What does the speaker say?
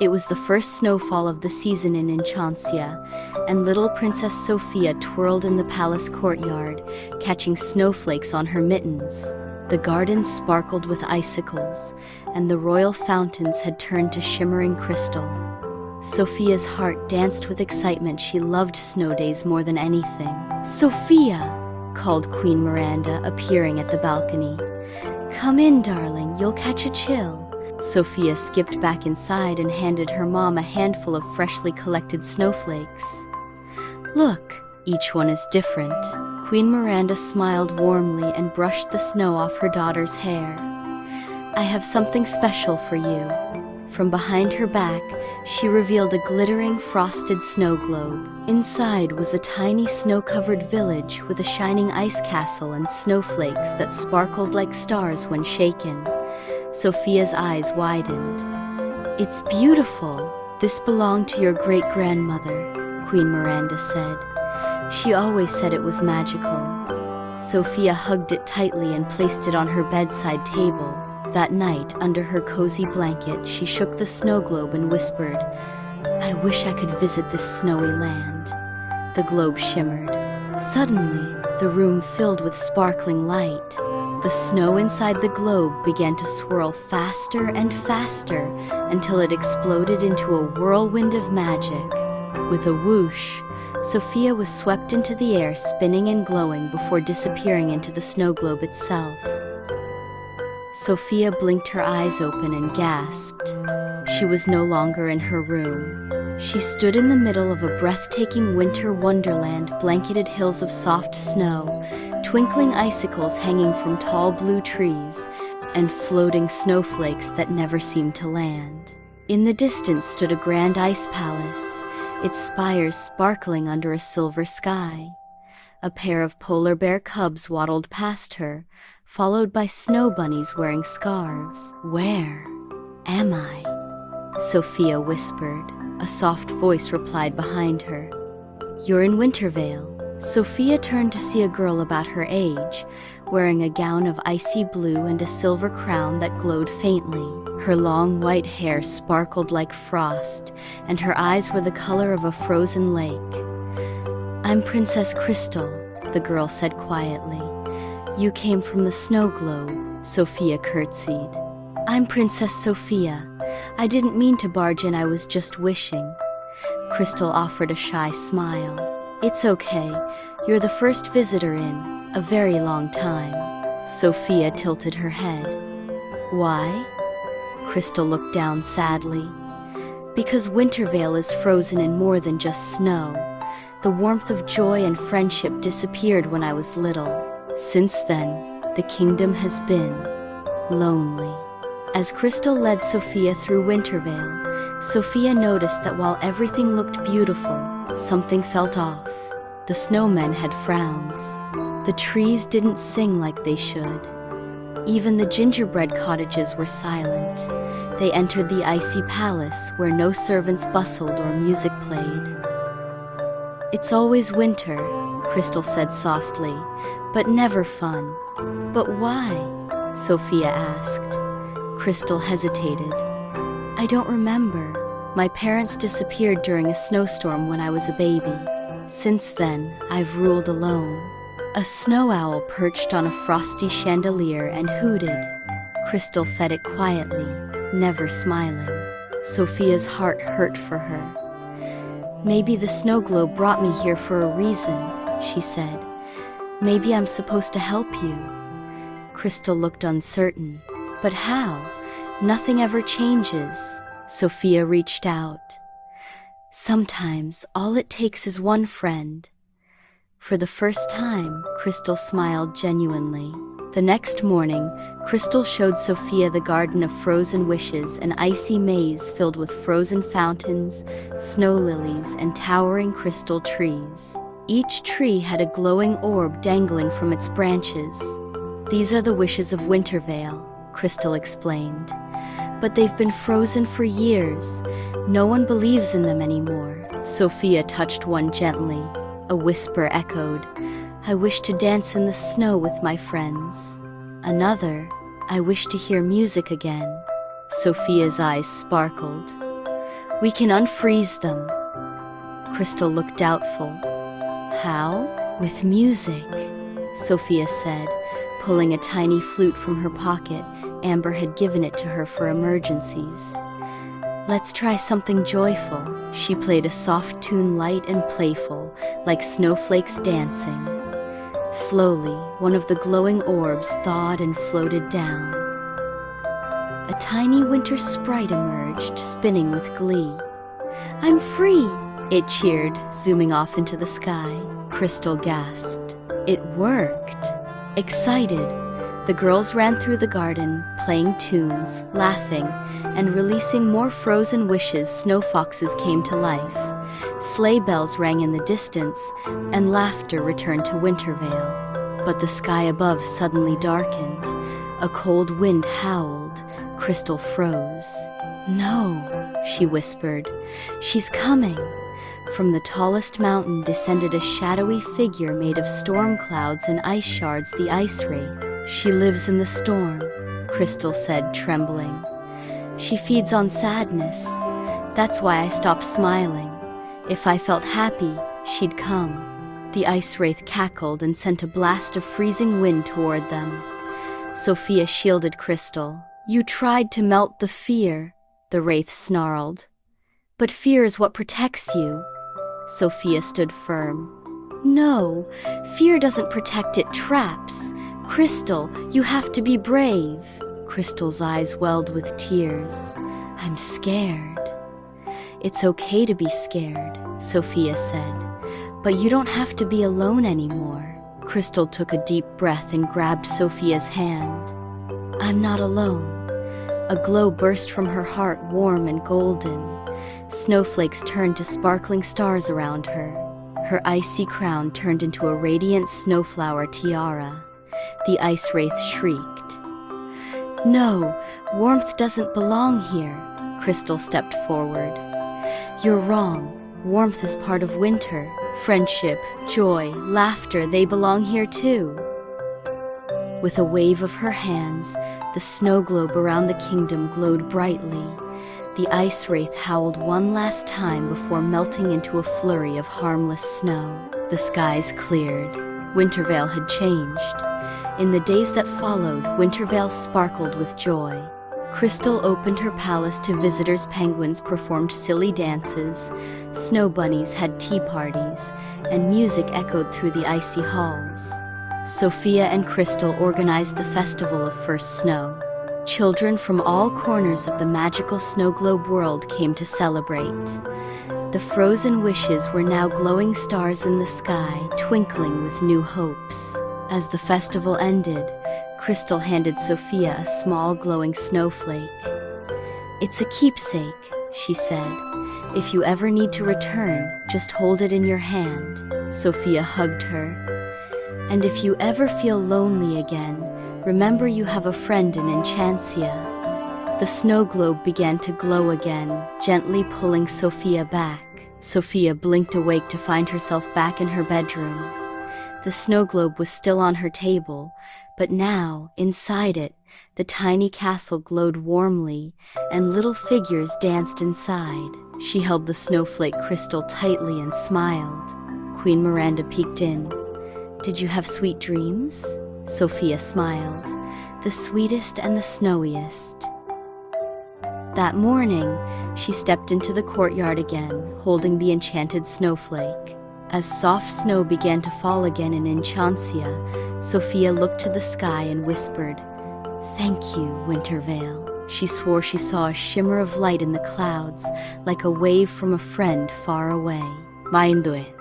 It was the first snowfall of the season in Enchancia, and little Princess Sophia twirled in the palace courtyard, catching snowflakes on her mittens. The garden sparkled with icicles, and the royal fountains had turned to shimmering crystal. Sophia's heart danced with excitement. She loved snow days more than anything. "Sophia!" called Queen Miranda, appearing at the balcony. "Come in, darling, you'll catch a chill." Sophia skipped back inside and handed her mom a handful of freshly collected snowflakes. "Look, each one is different." Queen Miranda smiled warmly and brushed the snow off her daughter's hair. "I have something special for you." From behind her back, she revealed a glittering frosted snow globe. Inside was a tiny snow-covered village with a shining ice castle and snowflakes that sparkled like stars when shaken. Sophia's eyes widened. "It's beautiful. This belonged to your great-grandmother," Queen Miranda said. "She always said it was magical." Sophia hugged it tightly and placed it on her bedside table. That night, under her cozy blanket, she shook the snow globe and whispered, "I wish I could visit this snowy land." The globe shimmered. Suddenly, the room filled with sparkling light. The snow inside the globe began to swirl faster and faster until it exploded into a whirlwind of magic. With a whoosh, Sophia was swept into the air, spinning and glowing before disappearing into the snow globe itself. Sophia blinked her eyes open and gasped. She was no longer in her room. She stood in the middle of a breathtaking winter wonderland, blanketed hills of soft snow, twinkling icicles hanging from tall blue trees, and floating snowflakes that never seemed to land. In the distance stood a grand ice palace, its spires sparkling under a silver sky. A pair of polar bear cubs waddled past her, followed by snow bunnies wearing scarves. "Where am I?" Sophia whispered. A soft voice replied behind her. "You're in Wintervale." Sophia turned to see a girl about her age, wearing a gown of icy blue and a silver crown that glowed faintly. Her long white hair sparkled like frost, and her eyes were the color of a frozen lake. "I'm Princess Crystal," the girl said quietly. "You came from the snow globe," Sophia curtsied. "I'm Princess Sophia. I didn't mean to barge in, I was just wishing." Crystal offered a shy smile. "It's okay. You're the first visitor in a very long time." Sophia tilted her head. "Why?" Crystal looked down sadly. "Because Wintervale is frozen in more than just snow. The warmth of joy and friendship disappeared when I was little. Since then, the kingdom has been lonely." As Crystal led Sophia through Wintervale, Sophia noticed that while everything looked beautiful, something felt off. The snowmen had frowns. The trees didn't sing like they should. Even the gingerbread cottages were silent. They entered the icy palace where no servants bustled or music played. "It's always winter," Crystal said softly, "but never fun." "But why?" Sophia asked. Crystal hesitated. "I don't remember. My parents disappeared during a snowstorm when I was a baby. Since then, I've ruled alone." A snow owl perched on a frosty chandelier and hooted. Crystal fed it quietly, never smiling. Sophia's heart hurt for her. "Maybe the snow globe brought me here for a reason," she said. "Maybe I'm supposed to help you." Crystal looked uncertain. "But how? Nothing ever changes." Sophia reached out. "Sometimes all it takes is one friend." For the first time, Crystal smiled genuinely. The next morning, Crystal showed Sophia the garden of frozen wishes, an icy maze filled with frozen fountains, snow lilies, and towering crystal trees. Each tree had a glowing orb dangling from its branches. "These are the wishes of Wintervale," Crystal explained. "But they've been frozen for years. No one believes in them anymore." Sophia touched one gently. A whisper echoed, "I wish to dance in the snow with my friends." Another, "I wish to hear music again." Sophia's eyes sparkled. We can unfreeze them. Crystal looked doubtful. How? With music, Sophia said, pulling a tiny flute from her pocket. Amber had given it to her for emergencies. Let's try something joyful. She played a soft tune, light and playful, like snowflakes dancing. Slowly, one of the glowing orbs thawed and floated down. A tiny winter sprite emerged, spinning with glee. I'm free, it cheered, zooming off into the sky. Crystal gasped. It worked. Excited, the girls ran through the garden, playing tunes, laughing, and releasing more frozen wishes. Snow foxes came to life. Sleigh bells rang in the distance, and laughter returned to Wintervale. But the sky above suddenly darkened. A cold wind howled. Crystal froze. No, she whispered. She's coming. From the tallest mountain descended a shadowy figure made of storm clouds and ice shards, the Ice Wraith. She lives in the storm, Crystal said, trembling. She feeds on sadness. That's why I stopped smiling. If I felt happy, she'd come. The Ice Wraith cackled and sent a blast of freezing wind toward them. Sophia shielded Crystal. You tried to melt the fear, the Wraith snarled. But fear is what protects you. Sophia stood firm. No, fear doesn't protect, it traps. Crystal, you have to be brave. Crystal's eyes welled with tears. I'm scared. It's okay to be scared, Sophia said. But you don't have to be alone anymore. Crystal took a deep breath and grabbed Sophia's hand. I'm not alone. A glow burst from her heart, warm and golden. Snowflakes turned to sparkling stars around her. Her icy crown turned into a radiant snowflower tiara. The Ice Wraith shrieked. No, warmth doesn't belong here. Crystal stepped forward. You're wrong. Warmth is part of winter. Friendship, joy, laughter, they belong here too. With a wave of her hands, the snow globe around the kingdom glowed brightly. The Ice Wraith howled one last time before melting into a flurry of harmless snow. The skies cleared. Wintervale had changed. In the days that followed, Wintervale sparkled with joy. Crystal opened her palace to visitors. Penguins performed silly dances. Snow bunnies had tea parties, and music echoed through the icy halls. Sophia and Crystal organized the festival of first snow. Children from all corners of the magical snow globe world came to celebrate. The frozen wishes were now glowing stars in the sky, twinkling with new hopes. As the festival ended, Crystal handed Sophia a small glowing snowflake. It's a keepsake, she said. If you ever need to return, just hold it in your hand. Sophia hugged her. And if you ever feel lonely again, remember you have a friend in Enchantia. The snow globe began to glow again, gently pulling Sophia back. Sophia blinked awake to find herself back in her bedroom. The snow globe was still on her table, but now, inside it, the tiny castle glowed warmly, and little figures danced inside. She held the snowflake Crystal tightly and smiled. Queen Miranda peeked in. Did you have sweet dreams? Sophia smiled. The sweetest and the snowiest. That morning, she stepped into the courtyard again, holding the enchanted snowflake. As soft snow began to fall again in Enchantia, Sophia looked to the sky and whispered, Thank you, Wintervale. She swore she saw a shimmer of light in the clouds, like a wave from a friend far away. Mainduin.